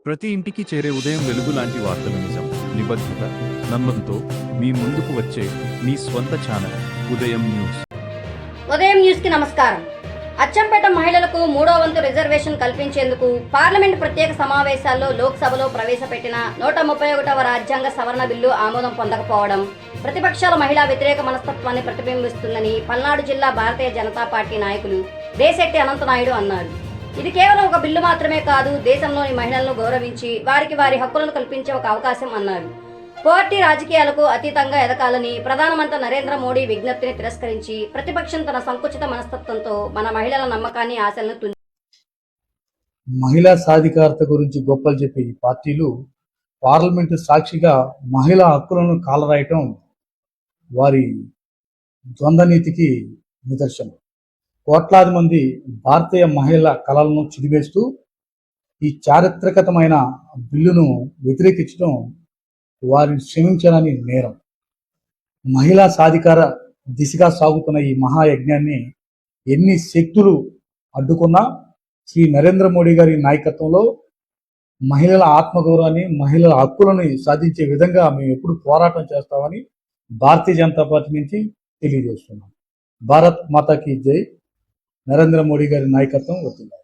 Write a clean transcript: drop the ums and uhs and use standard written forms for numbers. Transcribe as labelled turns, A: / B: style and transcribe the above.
A: ప్రతి ఇంటికి చేరే ఉదయం వెలుగు లాంటి వార్తలు నిజం, నిబద్ధత, నమ్మకంతో మీ ముందుకు వచ్చే మీ స్వంత ఛానల్ ఉదయం న్యూస్.
B: ఉదయం న్యూస్ కి నమస్కారం. అచ్చంపేట మహిళలకు 3వ వంతు రిజర్వేషన్ కల్పించేందుకు పార్లమెంట్ ప్రత్యేక సమావేశాల్లో లోక్సభలో ప్రవేశపెట్టిన 131వ రాజ్యాంగ సవరణ బిల్లు ఆమోదం పొందకపోవడం ప్రతిపక్షాల మహిళా వ్యతిరేక మనస్తత్వాన్ని ప్రతిబింబిస్తుందని పల్నాడు జిల్లా భారతీయ జనతా పార్టీ నాయకులు దేశెట్టి అనంతనాయుడు అన్నారు. ఇది కేవలం ఒక బిల్లు మాత్రమే కాదు, దేశంలోని మహిళలను గౌరవించి వారికి వారి హక్కులను కల్పించే ఒక అవకాశం అన్నారు. పార్టీ రాజకీయాలకు అతీతంగా ఎదగాలని ప్రధానమంత్రి నరేంద్ర మోడీ విజ్ఞప్తిని తిరస్కరించి ప్రతిపక్షం తన సంకుచిత మనస్తత్వంతో మన మహిళల నమ్మకాన్ని, ఆశలను
C: మహిళా సాధికారత గురించి గొప్పలు చెప్పే ఈ పార్టీలు పార్లమెంటు సాక్షిగా మహిళా హక్కులను కాలరాయటం వారి ద్వంద్వనీతికి నిదర్శనం. కోట్లాది మంది భారతీయ మహిళల కళలను చిదివేస్తూ ఈ చారిత్రకతమైన బిల్లును వ్యతిరేకించడం వారిని క్షమించడానికి నేరం. మహిళా సాధికార దిశగా సాగుతున్న ఈ మహాయజ్ఞాన్ని ఎన్ని శక్తులు అడ్డుకున్నా శ్రీ నరేంద్ర మోడీ గారి నాయకత్వంలో మహిళల ఆత్మగౌరవాన్ని, మహిళల హక్కులను సాధించే విధంగా మేము ఎప్పుడు పోరాటం చేస్తామని భారతీయ జనతా పార్టీ నుంచి తెలియజేస్తున్నాం. భారత్ మాతాకి జై. నరేంద్ర మోడీ గారి నాయకత్వం వస్తుంది.